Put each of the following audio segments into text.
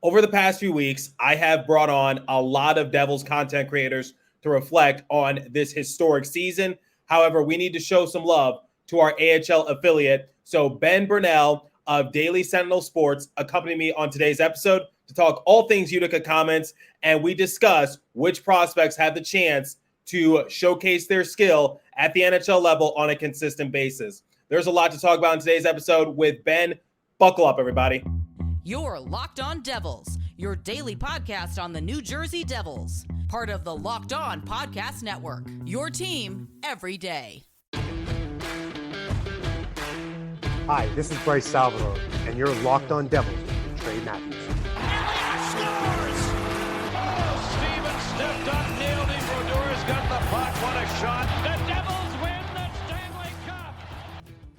Over the past few weeks, I have brought on a lot of Devils content creators to reflect on this historic season. However, we need to show some love to our AHL affiliate. So Ben Birnell of Daily Sentinel Sports accompanied me on today's episode to talk all things Utica Comets, and we discuss which prospects have the chance to showcase their skill at the NHL level on a consistent basis. There's a lot to talk about in today's episode with Ben. Buckle up, everybody. You're Locked On Devils, your daily podcast on the New Jersey Devils. Part of the Locked On Podcast Network, your team every day. Hi, this is Bryce Salvador, and you're Locked On Devils with Trey Matthews. Scores! Oh, Stevens stepped up, nailed him. Brodor's got the puck. What a shot. The Devils win the Stanley Cup.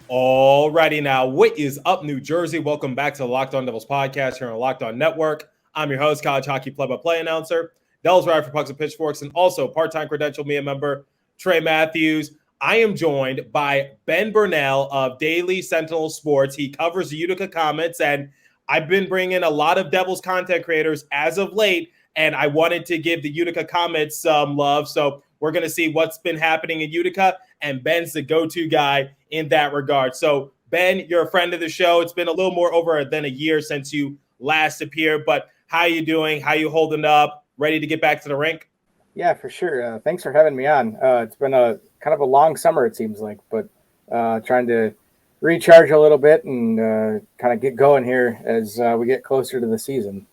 Alrighty now, what is up, New Jersey? Welcome back to the Locked On Devils podcast here on the Locked On Network. I'm your host, college hockey play-by-play announcer, Devils writer for Pucks and Pitchforks, and also part-time credential media member, Trey Matthews. I am joined by Ben Birnell of Daily Sentinel Sports. He covers the Utica Comets, and I've been bringing a lot of Devils content creators as of late, and I wanted to give the Utica Comets some love. So we're going to see what's been happening in Utica, and Ben's the go-to guy in that regard. So, Ben, you're a friend of the show. It's been a little more over than a year since you last appeared, but how you doing? How you holding up? Ready to get back to the rink? Yeah, for sure. Thanks for having me on. It's been a kind of a long summer, it seems like, but trying to recharge a little bit and kind of get going here as we get closer to the season.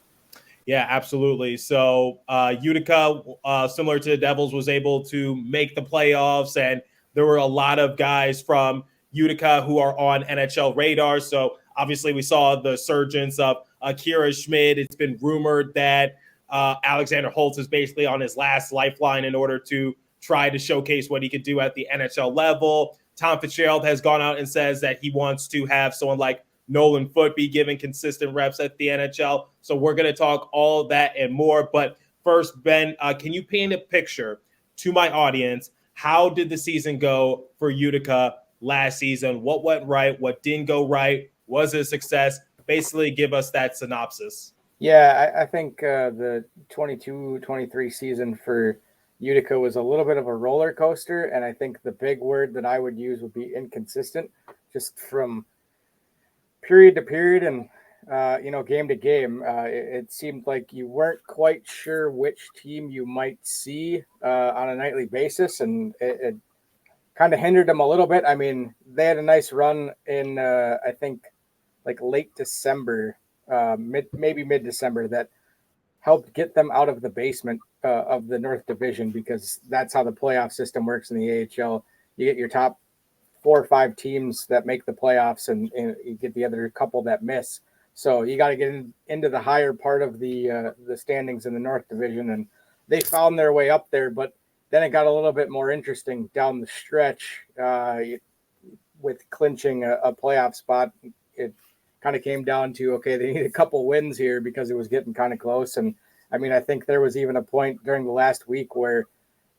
Yeah, absolutely. So Utica, similar to the Devils, was able to make the playoffs, and there were a lot of guys from Utica who are on NHL radar. So obviously we saw the surgence of Akira Schmid. It's been rumored that Alexander Holtz is basically on his last lifeline in order to try to showcase what he could do at the NHL level. Tom Fitzgerald has gone out and says that he wants to have someone like Nolan Foote be given consistent reps at the NHL. So we're going to talk all that and more. But first, Ben, can you paint a picture to my audience? How did the season go for Utica last season? What went right? What didn't go right? Was it a success? Basically, give us that synopsis. Yeah, I think the 22-23 season for Utica was a little bit of a roller coaster, and I think the big word that I would use would be inconsistent, just from period to period and game to game. It seemed like you weren't quite sure which team you might see on a nightly basis, and it kind of hindered them a little bit. I mean, they had a nice run in I think like late December, maybe mid-December, that helped get them out of the basement of the North Division, because that's how the playoff system works in the AHL. You get your top 4 or 5 teams that make the playoffs, and you get the other couple that miss. So you got to get into the higher part of the standings in the North Division, and they found their way up there. But then it got a little bit more interesting down the stretch with clinching a playoff spot. It kind of came down to, okay, they need a couple wins here because it was getting kind of close. And I mean, I think there was even a point during the last week where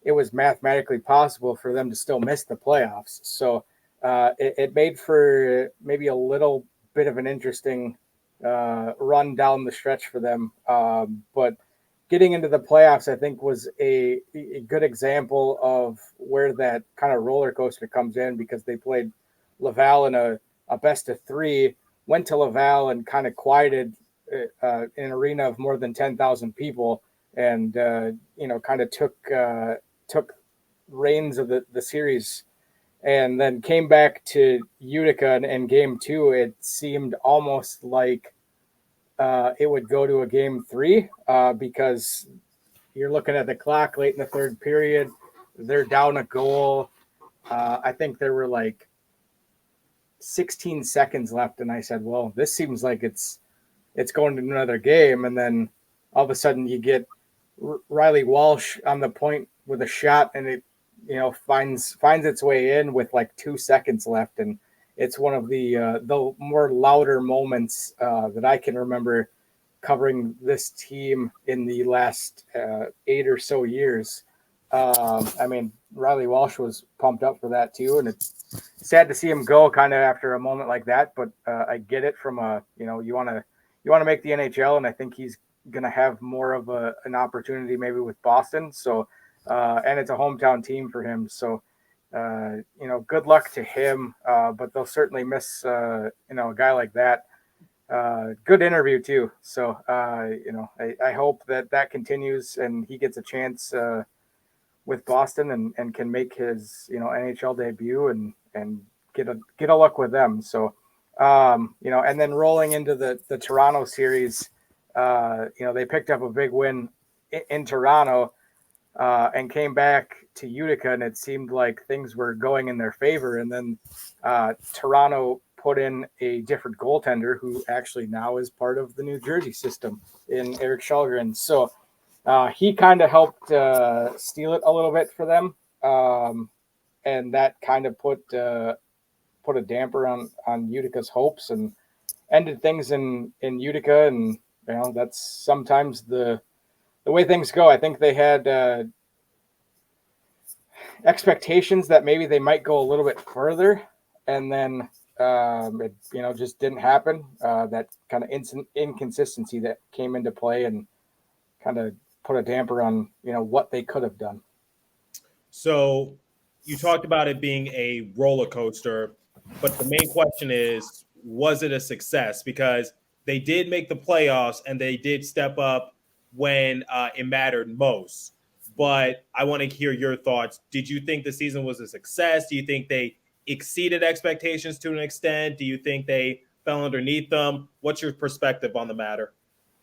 it was mathematically possible for them to still miss the playoffs. So it made for maybe a little bit of an interesting run down the stretch for them. But getting into the playoffs, I think, was a good example of where that kind of roller coaster comes in, because they played Laval in a best of 3, went to Laval and kind of quieted an arena of more than 10,000 people, and kind of took reins of the series, and then came back to Utica in game 2. It seemed almost like it would go to a game 3 because you're looking at the clock late in the third period. They're down a goal. I think there were like 16 seconds left, and I said, well, this seems like it's going to another game. And then all of a sudden you get Riley Walsh on the point with a shot, and it finds its way in with like 2 seconds left, and it's one of the more louder moments that I can remember covering this team in the last 8 or so years. I mean, Riley Walsh was pumped up for that too, and it's sad to see him go kind of after a moment like that. But I get it from you want you want to make the NHL, and I think he's going to have more of an opportunity maybe with Boston. So, and it's a hometown team for him. So, good luck to him. But they'll certainly miss, a guy like that. Good interview too. So, I hope that continues and he gets a chance with Boston and can make his, NHL debut and get a look with them. So, and then rolling into the Toronto series, they picked up a big win in Toronto and came back to Utica, and it seemed like things were going in their favor. And then Toronto put in a different goaltender who actually now is part of the New Jersey system in Eric Källgren. So he kind of helped steal it a little bit for them. And that kind of put a damper on Utica's hopes and ended things in Utica. And, that's sometimes the way things go. I think they had expectations that maybe they might go a little bit further, and then it just didn't happen. That kind of inconsistency that came into play and kind of put a damper on what they could have done. So you talked about it being a roller coaster, but the main question is, was it a success? Because they did make the playoffs and they did step up when it mattered most. But I want to hear your thoughts. Did you think the season was a success? Do you think they exceeded expectations to an extent? Do you think they fell underneath them? What's your perspective on the matter?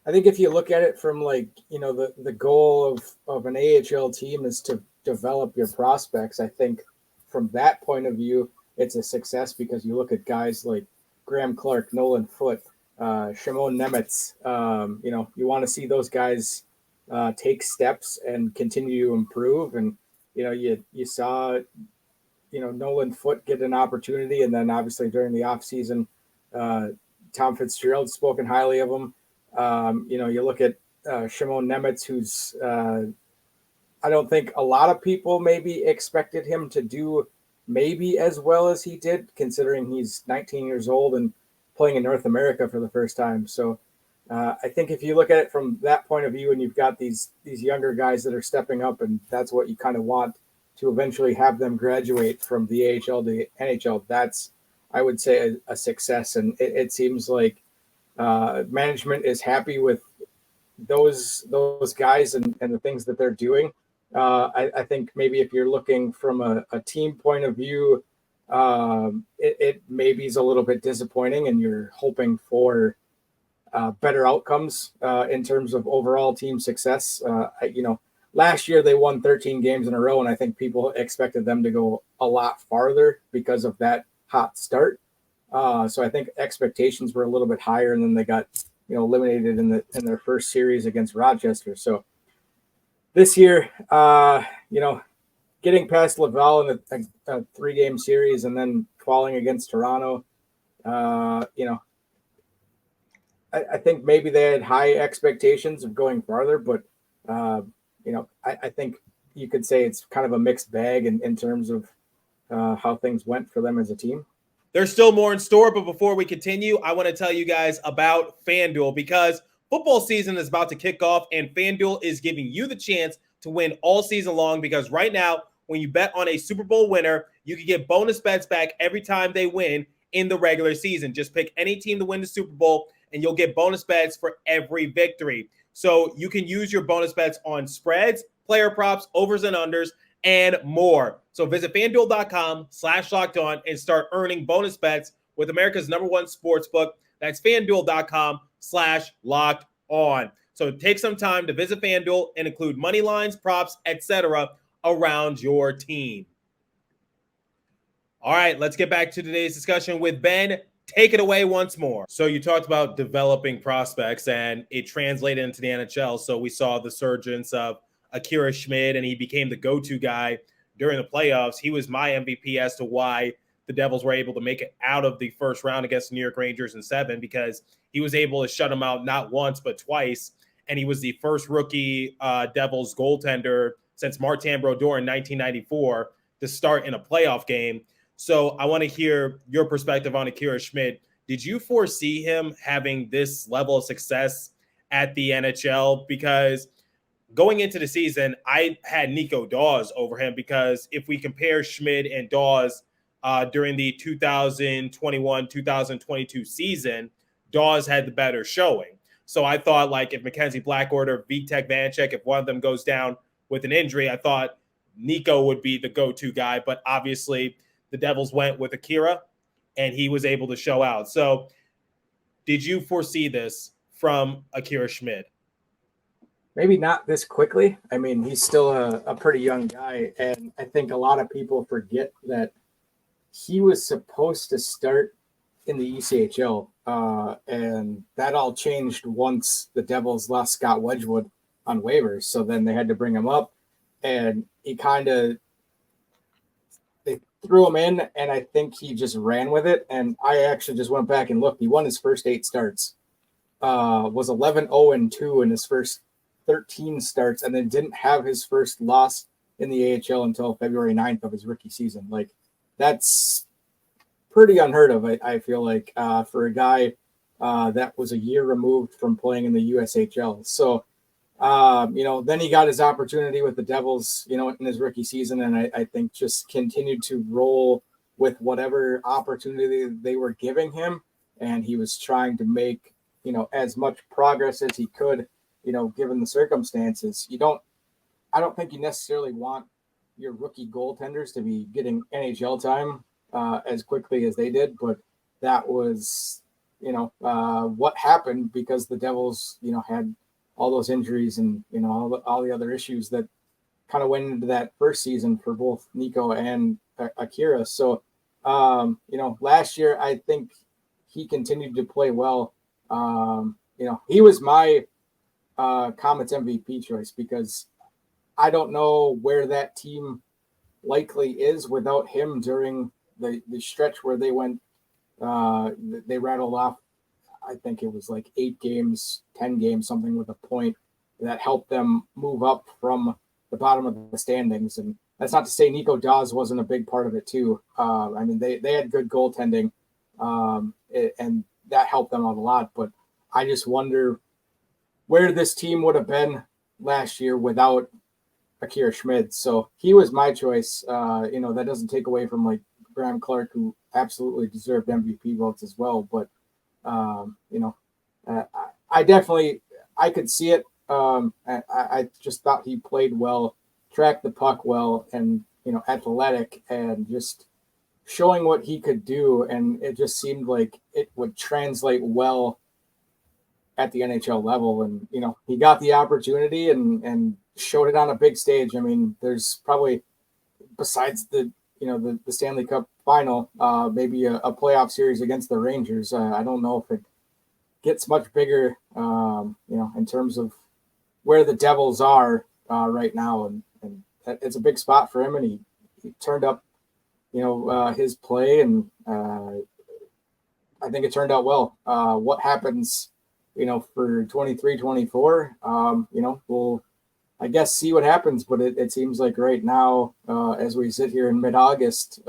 I think if you look at it from the goal of an AHL team is to develop your prospects. I think from that point of view, it's a success because you look at guys like Graham Clark, Nolan Foote, Shimon Nemetz. You want to see those guys take steps and continue to improve. And, you saw, Nolan Foote get an opportunity. And then obviously during the off season, Tom Fitzgerald spoken highly of him. You look at Shimon Nemetz, who's I don't think a lot of people maybe expected him to do maybe as well as he did, considering he's 19 years old and playing in North America for the first time. So I think if you look at it from that point of view, and you've got these younger guys that are stepping up, and that's what you kind of want to eventually have them graduate from the AHL to NHL, that's, I would say, a success. And it seems like management is happy with those guys and the things that they're doing. I think maybe if you're looking from a team point of view, it maybe is a little bit disappointing, and you're hoping for better outcomes in terms of overall team success. Last year they won 13 games in a row, and I think people expected them to go a lot farther because of that hot start. So I think expectations were a little bit higher, and then they got eliminated in their first series against Rochester. So this year, getting past Laval in a 3-game series and then falling against Toronto, I think maybe they had high expectations of going farther, but I think you could say it's kind of a mixed bag in terms of how things went for them as a team. There's still more in store, but before we continue, I want to tell you guys about FanDuel, because football season is about to kick off, and FanDuel is giving you the chance to win all season long, because right now, when you bet on a Super Bowl winner, you can get bonus bets back every time they win in the regular season. Just pick any team to win the Super Bowl, and you'll get bonus bets for every victory. So you can use your bonus bets on spreads, player props, overs and unders, and more. So visit FanDuel.com/lockedon and start earning bonus bets with America's #1 sports book. That's FanDuel.com/lockedon. So take some time to visit FanDuel and include money lines, props, etc. around your team. All right, let's get back to today's discussion with Ben. Take it away once more. So you talked about developing prospects, and it translated into the NHL. So we saw the surgence of Akira Schmid, and he became the go-to guy during the playoffs. He was my MVP as to why the Devils were able to make it out of the first round against the New York Rangers in 7, because he was able to shut them out not once but twice, and he was the first rookie Devils goaltender since Martin Brodeur in 1994 to start in a playoff game. So I want to hear your perspective on Akira Schmid. Did you foresee him having this level of success at the NHL? Because going into the season, I had Nico Dawes over him, because if we compare Schmid and Dawes during the 2021-2022 season, Dawes had the better showing. So I thought, like, if Mackenzie Blackwood or Vitek Vanecek, if one of them goes down with an injury, I thought Nico would be the go-to guy. But obviously the Devils went with Akira, and he was able to show out. So did you foresee this from Akira Schmid? Maybe not this quickly. I mean, he's still a pretty young guy. And I think a lot of people forget that he was supposed to start in the ECHL. And that all changed once the Devils lost Scott Wedgwood on waivers. So then they had to bring him up, and they threw him in, and I think he just ran with it. And I actually just went back and looked. He won his first 8 starts, was 11-0-2 in his first 13 starts, and then didn't have his first loss in the AHL until February 9th of his rookie season. Like, that's pretty unheard of, I feel like, for a guy that was a year removed from playing in the USHL. So, then he got his opportunity with the Devils, in his rookie season, and I think just continued to roll with whatever opportunity they were giving him, and he was trying to make, as much progress as he could, given the circumstances. I don't think you necessarily want your rookie goaltenders to be getting NHL time as quickly as they did, but that was, what happened because the Devils, had all those injuries and, all the other issues that kind of went into that first season for both Nico and Akira. So, last year, I think he continued to play well. He was my Comets MVP choice, because I don't know where that team likely is without him during the stretch where they went, they rattled off, I think it was like 8 games, 10 games, something with a point that helped them move up from the bottom of the standings. And that's not to say Nico Dawes wasn't a big part of it too. They had good goaltending, and that helped them out a lot. But I just wonder where this team would have been last year without Akira Schmid. So he was my choice. That doesn't take away from like Graham Clark, who absolutely deserved MVP votes as well. But, I could see it. I just thought he played well, tracked the puck well, and, athletic, and just showing what he could do. And it just seemed like it would translate well at the NHL level. And, he got the opportunity and showed it on a big stage. I mean, there's probably, besides the Stanley Cup final, maybe a playoff series against the Rangers. I don't know if it gets much bigger, in terms of where the Devils are right now. And it's a big spot for him. And he turned up, his play, and I think it turned out well. What happens, for 23-24, we'll, I guess, see what happens, but it seems like right now, as we sit here in mid-August,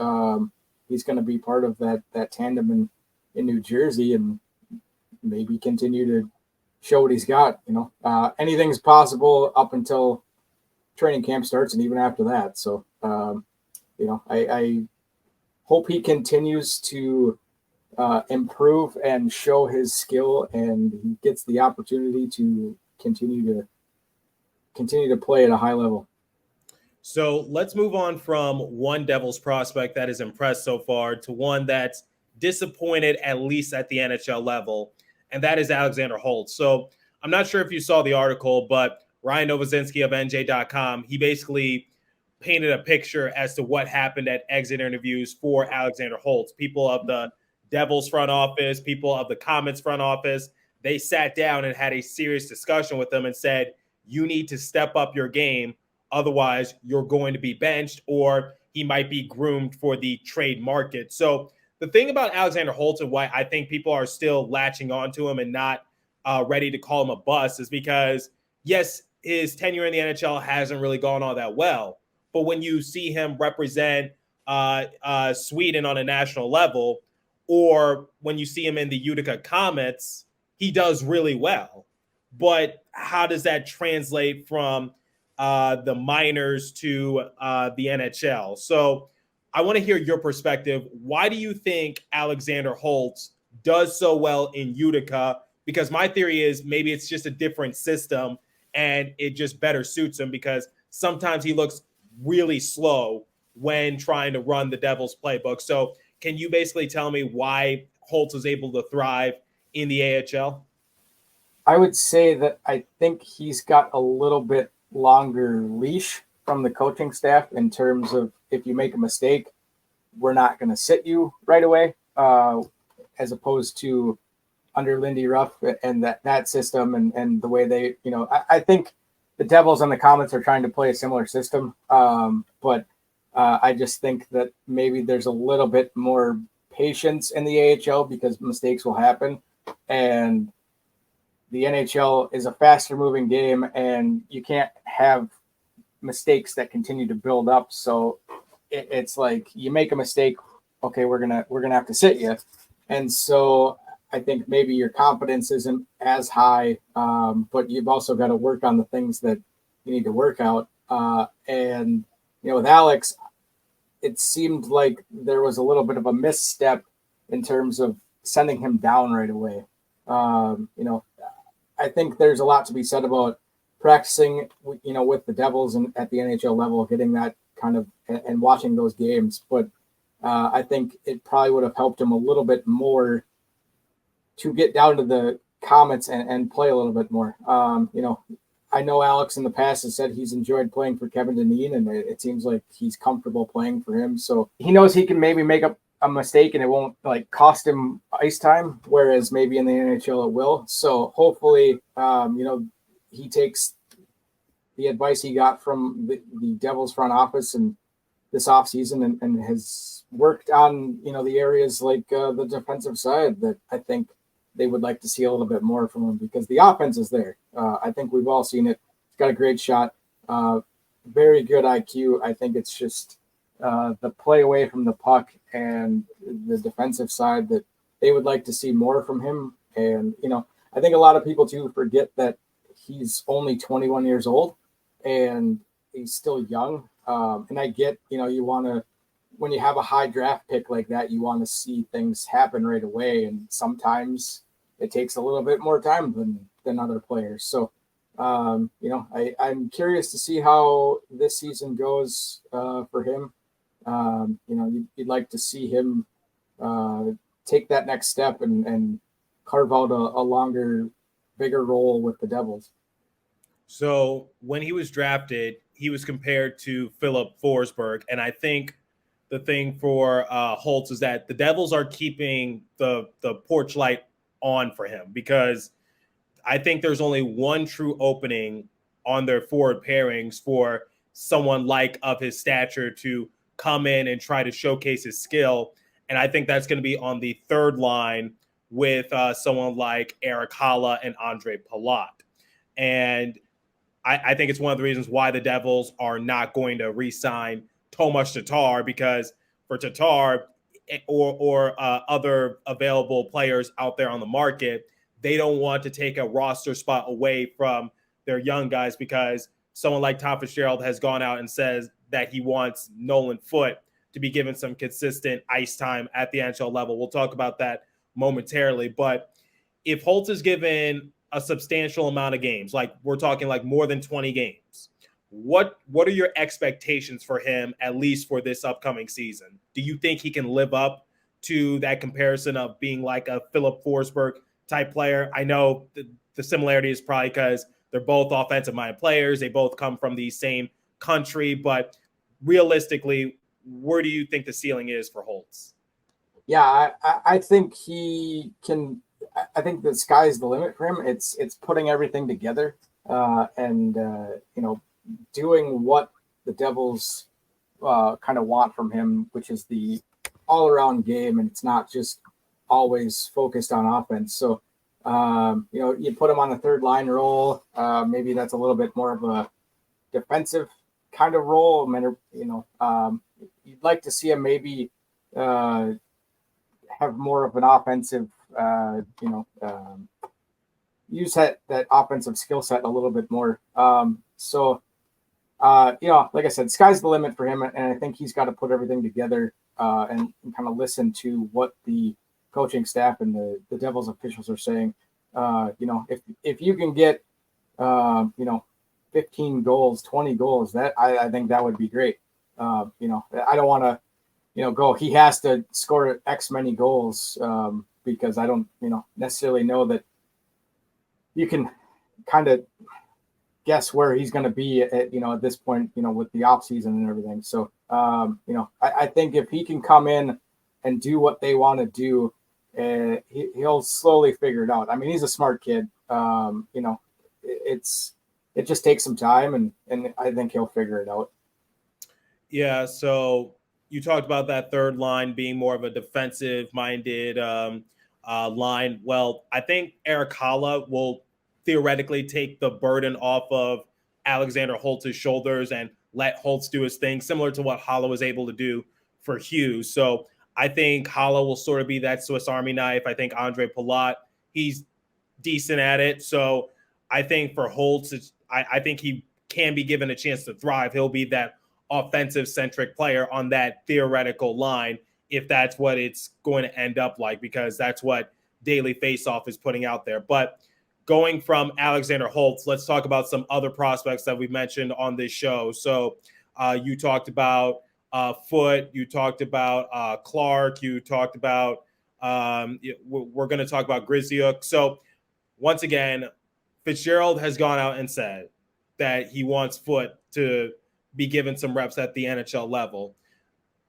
he's going to be part of that tandem in New Jersey, and maybe continue to show what he's got. Anything's possible up until training camp starts, and even after that. So, I hope he continues to improve and show his skill, and he gets the opportunity to continue to play at a high level. So let's move on from one Devils prospect that has impressed so far to one that's disappointed, at least at the NHL level, and that is Alexander Holtz. So I'm not sure if you saw the article, but Ryan Novozinski of NJ.com, he basically painted a picture as to what happened at exit interviews for Alexander Holtz. People of the Devils front office, people of the Comets front office, they sat down and had a serious discussion with him and said, you need to step up your game. Otherwise, you're going to be benched, or he might be groomed for the trade market. So the thing about Alexander Holtz and why I think people are still latching onto him and not ready to call him a bust is because, yes, his tenure in the NHL hasn't really gone all that well. But when you see him represent Sweden on a national level, or when you see him in the Utica Comets, he does really well. But how does that translate from the minors to the NHL? So I want to hear your perspective. Why do you think Alexander Holtz does so well in Utica? Because my theory is maybe it's just a different system and it just better suits him, because sometimes he looks really slow when trying to run the Devils playbook. So can you basically tell me why Holtz is able to thrive in the AHL? I would say that I think he's got a little bit longer leash from the coaching staff in terms of, if you make a mistake, we're not going to sit you right away, as opposed to under Lindy Ruff and that system and the way they, I think the Devils and the Comets are trying to play a similar system. But I just think that maybe there's a little bit more patience in the AHL because mistakes will happen. And the NHL is a faster moving game, and you can't have mistakes that continue to build up. So it's like you make a mistake, okay, we're gonna have to sit you. And so I think maybe your confidence isn't as high, but you've also got to work on the things that you need to work out. And with Alex, it seemed like there was a little bit of a misstep in terms of sending him down right away. I think there's a lot to be said about practicing, with the Devils and at the NHL level, getting that kind of and watching those games. But I think it probably would have helped him a little bit more to get down to the Comets and play a little bit more. I know Alex in the past has said he's enjoyed playing for Kevin Dineen, and it seems like he's comfortable playing for him. So he knows he can maybe make up a mistake and it won't cost him ice time, whereas maybe in the NHL it will. So hopefully, he takes the advice he got from the Devils front office and this offseason and has worked on, the areas like the defensive side that I think they would like to see a little bit more from him, because the offense is there. I think we've all seen it. He's got a great shot, very good IQ. I think it's just the play away from the puck and the defensive side that they would like to see more from him. And, I think a lot of people too forget that he's only 21 years old and he's still young. And I get, you want to, when you have a high draft pick like that, you want to see things happen right away. And sometimes it takes a little bit more time than other players. So, I'm curious to see how this season goes for him. You'd like to see him take that next step and carve out a longer, bigger role with the Devils. So when he was drafted, he was compared to Philip Forsberg. And I think the thing for Holtz is that the Devils are keeping the porch light on for him, because I think there's only one true opening on their forward pairings for someone of his stature to come in and try to showcase his skill. And I think that's going to be on the third line with someone like Eric Haula and Andre Palat. And I think it's one of the reasons why the Devils are not going to re-sign Tomas Tatar, because for Tatar or other available players out there on the market, they don't want to take a roster spot away from their young guys, because someone like Tom Fitzgerald has gone out and says that he wants Nolan Foote to be given some consistent ice time at the NHL level. We'll talk about that momentarily. But if Holtz is given a substantial amount of games, we're talking more than 20 games, what are your expectations for him, at least for this upcoming season? Do you think he can live up to that comparison of being like a Philip Forsberg type player? I know the similarity is probably because they're both offensive-minded players. They both come from the same country. But realistically, where do you think the ceiling is for Holtz? Yeah, I think he can. I think the sky's the limit for him. It's putting everything together and doing what the Devils kind of want from him, which is the all-around game, and it's not just always focused on offense. So, you put him on the third line role. Maybe that's a little bit more of a defensive kind of role. You'd like to see him maybe have more of an offensive, use that offensive skill set a little bit more. Like I said, sky's the limit for him, and I think he's got to put everything together and kind of listen to what the coaching staff and the Devils officials are saying. If you can get 15 goals, 20 goals, that I think that would be great. I don't want to go, he has to score X many goals because I don't necessarily know that you can kind of guess where he's going to be at this point, with the off season and everything. So, I think if he can come in and do what they want to do, he'll slowly figure it out. I mean, he's a smart kid. It just takes some time, and I think he'll figure it out. Yeah. So you talked about that third line being more of a defensive minded line. Well, I think Eric Haula will theoretically take the burden off of Alexander Holtz's shoulders and let Holtz do his thing, similar to what Haula was able to do for Hughes. So I think Haula will sort of be that Swiss Army knife. I think Andre Palat, he's decent at it. So I think for Holtz, I think he can be given a chance to thrive. He'll be that offensive-centric player on that theoretical line, if that's what it's going to end up like, because that's what Daily Faceoff is putting out there. But going from Alexander Holtz, let's talk about some other prospects that we mentioned on this show. So you talked about Foote, you talked about Clark, you talked about we're going to talk about Grzyuk. So once again, Fitzgerald has gone out and said that he wants Foote to be given some reps at the NHL level.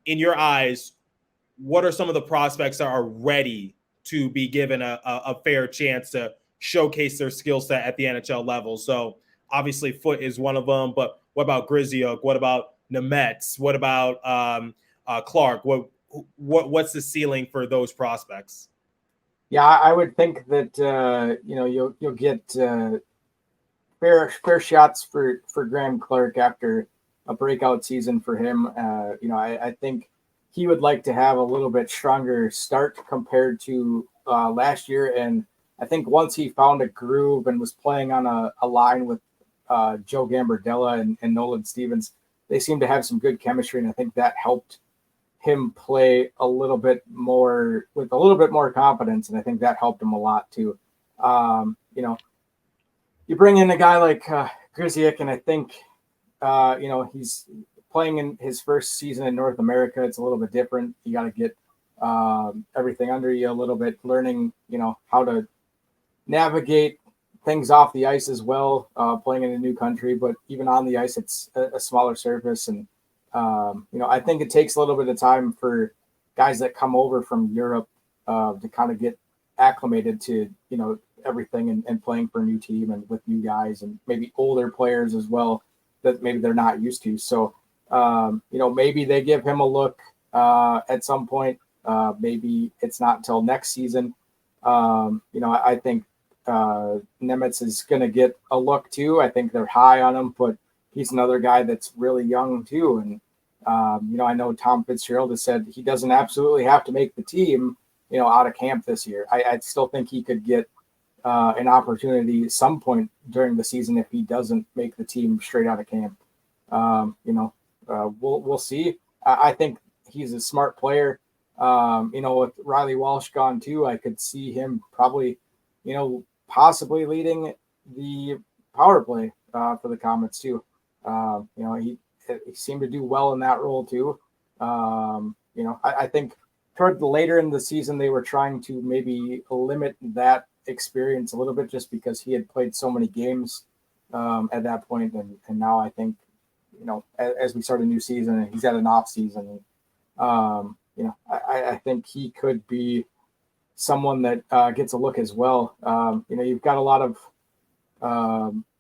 In your eyes, what are some of the prospects that are ready to be given a fair chance to showcase their skill set at the NHL level? So obviously Foote is one of them, but what about Grzyuk? What about Nemets? What about Clark? What's the ceiling for those prospects? Yeah, I would think that you'll get fair shots for Graham Clark after a breakout season for him. I think he would like to have a little bit stronger start compared to last year. And I think once he found a groove and was playing on a line with Joe Gambardella and Nolan Stevens, they seemed to have some good chemistry. And I think that helped him play a little bit more with a little bit more confidence. And I think that helped him a lot too. You bring in a guy like Grzyuk, and I think, he's playing in his first season in North America. It's a little bit different. You got to get everything under you a little bit, learning, how to navigate things off the ice as well, playing in a new country, but even on the ice, it's a smaller surface. And, I think it takes a little bit of time for guys that come over from Europe to kind of get acclimated to, everything and playing for a new team and with new guys and maybe older players as well that maybe they're not used to. So, maybe they give him a look at some point. Maybe it's not until next season. I think Nemets is going to get a look too. I think they're high on him, but he's another guy that's really young too. And, I know Tom Fitzgerald has said he doesn't absolutely have to make the team, out of camp this year. I still think he could get an opportunity at some point during the season if he doesn't make the team straight out of camp. We'll see. I think he's a smart player. With Riley Walsh gone too, I could see him probably, possibly leading the power play for the Comets too. He seemed to do well in that role too. I think toward later in the season, they were trying to maybe limit that experience a little bit just because he had played so many games at that point. And now I think, as we start a new season and he's at an off season, I think he could be someone that gets a look as well. You've got a lot of,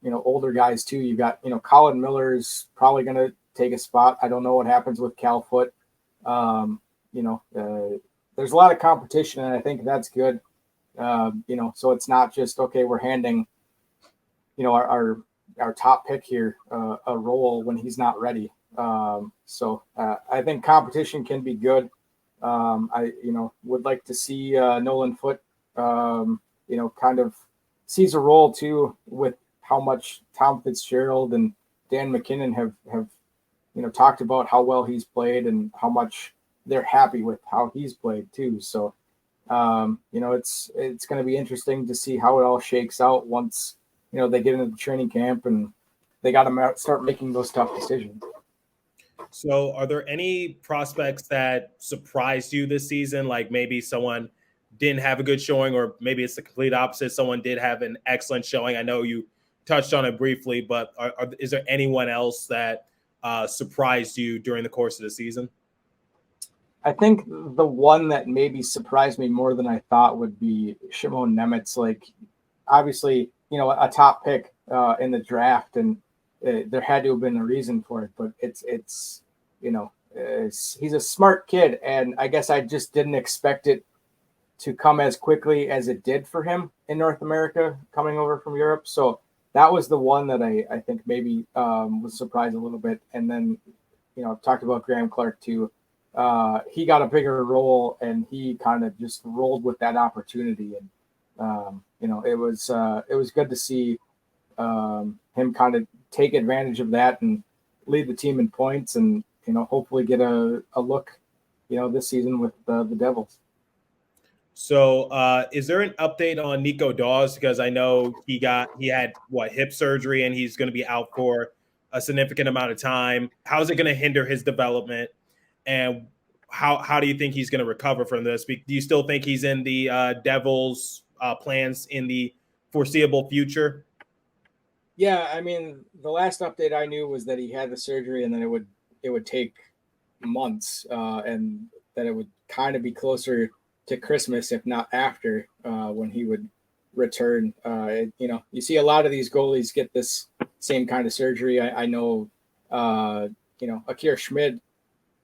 older guys too. You've got, Colin Miller's probably going to take a spot. I don't know what happens with Cal Foote. There's a lot of competition, and I think that's good. So it's not just, okay, we're handing, our top pick here a role when he's not ready. I think competition can be good. I would like to see Nolan Foote, kind of sees a role too with how much Tom Fitzgerald and Dan McKinnon have talked about how well he's played and how much they're happy with how he's played too. So, it's going to be interesting to see how it all shakes out once, they get into the training camp and they got to start making those tough decisions. So are there any prospects that surprised you this season? Like maybe someone didn't have a good showing, or maybe it's the complete opposite. Someone did have an excellent showing. I know you touched on it briefly, but is there anyone else that surprised you during the course of the season? I think the one that maybe surprised me more than I thought would be Shimon Nemitz. Like, obviously, a top pick in the draft, and there had to have been a reason for it. But he's a smart kid, and I guess I just didn't expect it to come as quickly as it did for him in North America, coming over from Europe. So that was the one that I think maybe was surprised a little bit. And then, talked about Graham Clark too. He got a bigger role and he kind of just rolled with that opportunity. And, it was good to see him kind of take advantage of that and lead the team in points and, hopefully get a look, this season with the Devils. So is there an update on Nico Dawes? Because I know he had hip surgery and he's going to be out for a significant amount of time. How is it going to hinder his development? And how do you think he's going to recover from this? Do you still think he's in the Devils plans in the foreseeable future? Yeah, I mean, the last update I knew was that he had the surgery and then it would take months and that it would kind of be closer to Christmas, if not after, when he would return. You see a lot of these goalies get this same kind of surgery. I know, Akira Schmid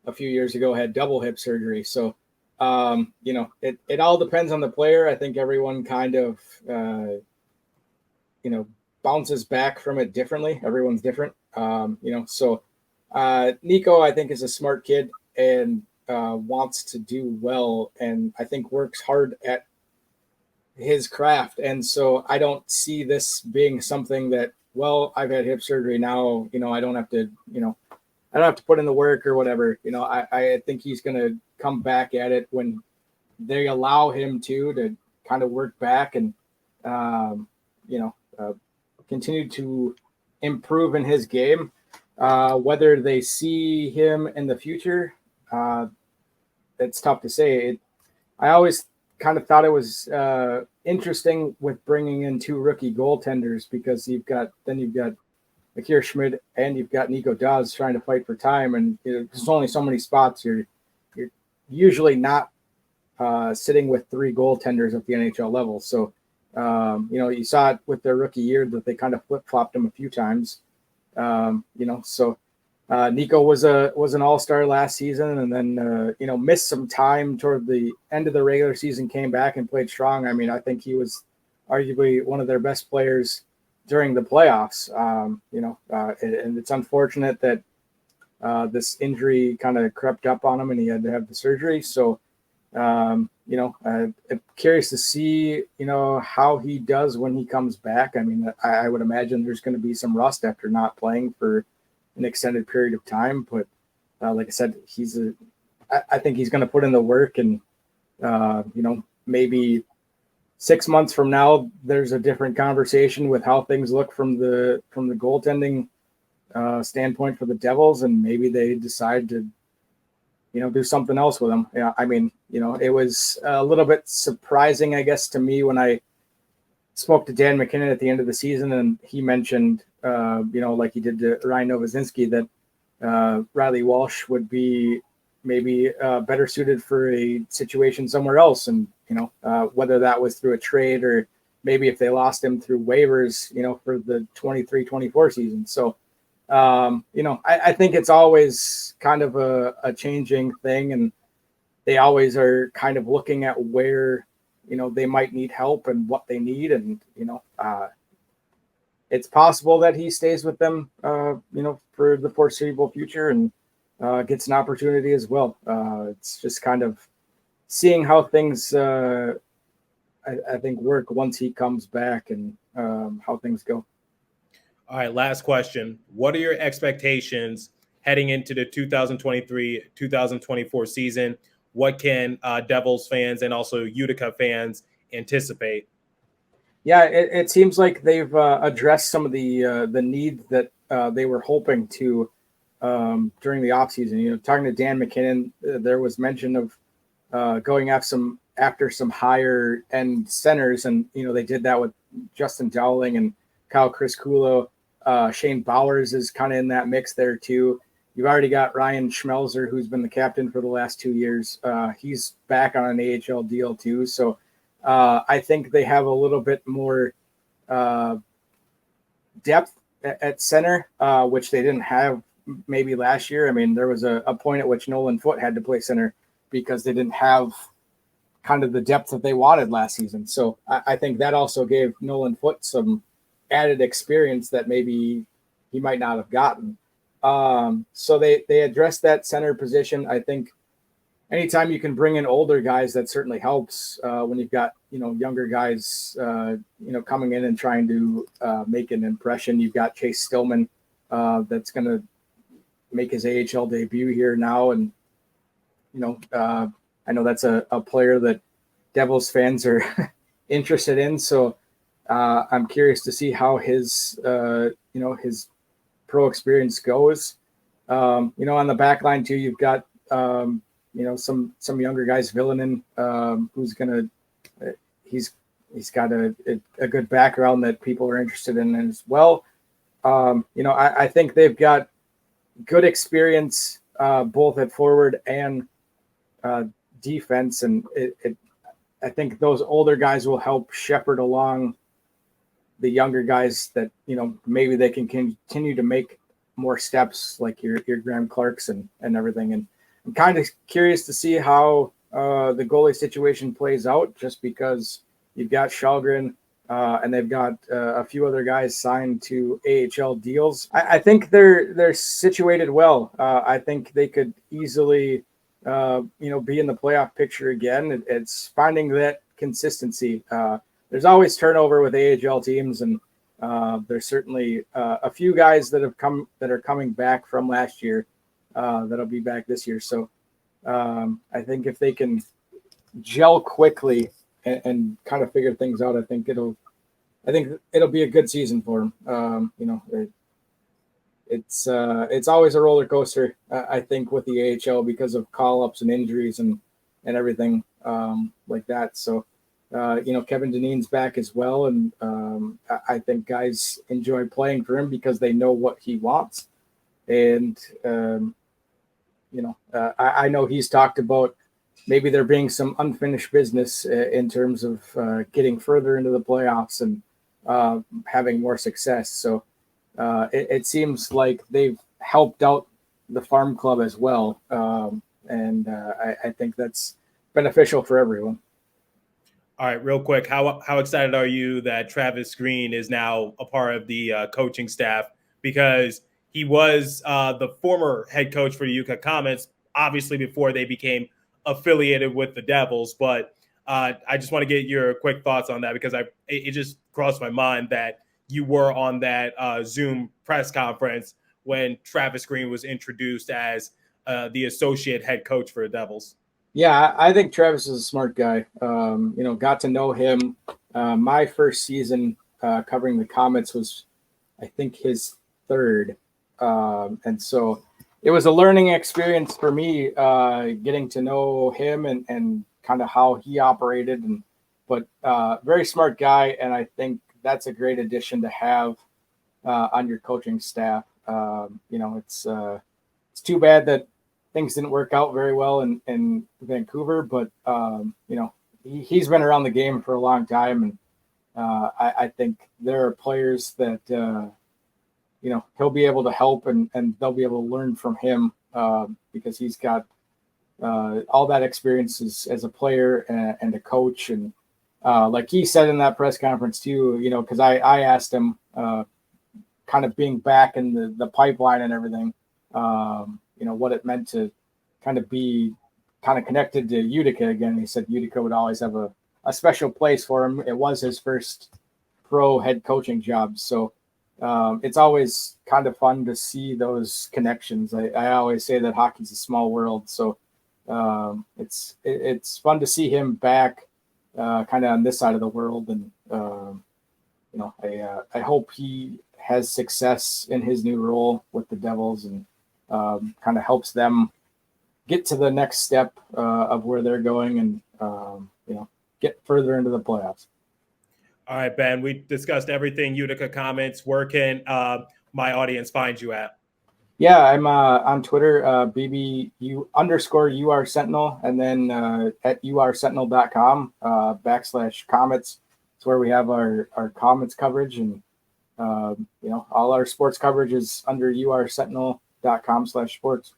a few years ago had double hip surgery. So, it all depends on the player. I think everyone kind of, bounces back from it differently. Everyone's different. So Nico, I think, is a smart kid and wants to do well, and I think works hard at his craft. And so I don't see this being something that, well, I've had hip surgery now, I don't have to, I don't have to put in the work or whatever. I think he's going to come back at it when they allow him to kind of work back and, continue to improve in his game. Whether they see him in the future, it's tough to say. I always kind of thought it was interesting with bringing in two rookie goaltenders, because you've got Akira Schmid and you've got Nico Dawes trying to fight for time, and there's only so many spots. You're usually not sitting with three goaltenders at the NHL level. So you saw it with their rookie year that they kind of flip-flopped them a few times. So Nico was an all-star last season, and then missed some time toward the end of the regular season, came back and played strong. I mean, I think he was arguably one of their best players during the playoffs. And it's unfortunate that this injury kind of crept up on him and he had to have the surgery. So I'm curious to see, how he does when he comes back. I mean, I would imagine there's going to be some rust after not playing for an extended period of time. But like I said, I think he's going to put in the work, and, maybe 6 months from now, there's a different conversation with how things look from the goaltending standpoint for the Devils, and maybe they decide to, do something else with him. Yeah, I mean, it was a little bit surprising, I guess, to me when I spoke to Dan McKinnon at the end of the season, and he mentioned, like he did to Ryan Novozinski, that Riley Walsh would be maybe better suited for a situation somewhere else. And, whether that was through a trade or maybe if they lost him through waivers, for the 23-24 season. So, I think it's always kind of a changing thing, and they always are kind of looking at where, they might need help and what they need. And, it's possible that he stays with them, for the foreseeable future. And gets an opportunity as well. It's just kind of seeing how things, I think, work once he comes back and how things go. All right, last question. What are your expectations heading into the 2023-2024 season? What can Devils fans and also Utica fans anticipate? Yeah, it seems like they've addressed some of the needs that they were hoping to during the offseason. Talking to Dan McKinnon, there was mention of going after some higher end centers, and they did that with Justin Dowling and Kyle Criscuolo. Shane Bowers is kind of in that mix there too. You've already got Ryan Schmelzer, who's been the captain for the last 2 years. He's back on an AHL deal too. So I think they have a little bit more depth at center, which they didn't have maybe last year. I mean, there was a point at which Nolan Foote had to play center because they didn't have kind of the depth that they wanted last season. So I think that also gave Nolan Foote some added experience that maybe he might not have gotten. So they addressed that center position. I think anytime you can bring in older guys, that certainly helps when you've got, younger guys, coming in and trying to make an impression. You've got Chase Stillman that's going to make his AHL debut here now. And, I know that's a player that Devils fans are interested in. So I'm curious to see how his his pro experience goes. On the back line too, you've got, some younger guys, Villanen, who's he's got a good background that people are interested in as well. I think they've got good experience both at forward and defense, and I think those older guys will help shepherd along the younger guys that maybe they can continue to make more steps, like your Graham Clarks and everything. And I'm kind of curious to see how the goalie situation plays out, just because you've got Shalgren and they've got a few other guys signed to AHL deals. I think they're situated well. I think they could easily be in the playoff picture again. It's finding that consistency. There's always turnover with AHL teams, and there's certainly a few guys that are coming back from last year that'll be back this year. So I think if they can gel quickly and kind of figure things out, I think it'll be a good season for them. It's always a roller coaster, I think, with the AHL because of call-ups and injuries and everything like that. So, Kevin Dineen's back as well, and I think guys enjoy playing for him because they know what he wants. And, I know he's talked about maybe there being some unfinished business in terms of getting further into the playoffs and having more success. So it seems like they've helped out the farm club as well. And I think that's beneficial for everyone. All right, real quick, how excited are you that Travis Green is now a part of the coaching staff? Because he was the former head coach for the Utica Comets, obviously before they became affiliated with the Devils. But I just want to get your quick thoughts on that, because it just crossed my mind that you were on that Zoom press conference when Travis Green was introduced as the associate head coach for the Devils. Yeah, I think Travis is a smart guy. Got to know him. My first season covering the Comets was, I think, his third. And so it was a learning experience for me, getting to know him and kind of how he operated. But very smart guy, and I think that's a great addition to have on your coaching staff. It's too bad that things didn't work out very well in Vancouver, but he's been around the game for a long time, and I think there are players that he'll be able to help, and they'll be able to learn from him because he's got all that experience as a player and a coach. And like he said in that press conference too, because I asked him kind of being back in the pipeline and everything, what it meant to kind of be kind of connected to Utica again. He said Utica would always have a special place for him. It was his first pro head coaching job. So it's always kind of fun to see those connections. I always say that hockey's a small world. So it's fun to see him back kind of on this side of the world. And, I hope he has success in his new role with the Devils and kind of helps them get to the next step of where they're going and, get further into the playoffs. All right, Ben, we discussed everything Utica Comets. Where can my audience find you at? Yeah, I'm on Twitter, BBU_UR Sentinel, and then at ursentinel.com /Comets. It's where we have our Comets coverage, and all our sports coverage is under ursentinel.com/sports.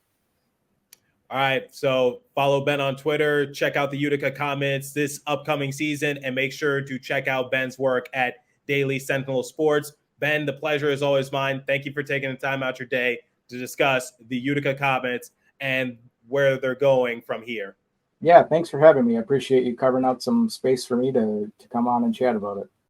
All right, so follow Ben on Twitter, check out the Utica Comets this upcoming season, and make sure to check out Ben's work at Daily Sentinel Sports. Ben, the pleasure is always mine. Thank you for taking the time out your day to discuss the Utica Comets and where they're going from here. Yeah, thanks for having me. I appreciate you carving out some space for me to come on and chat about it.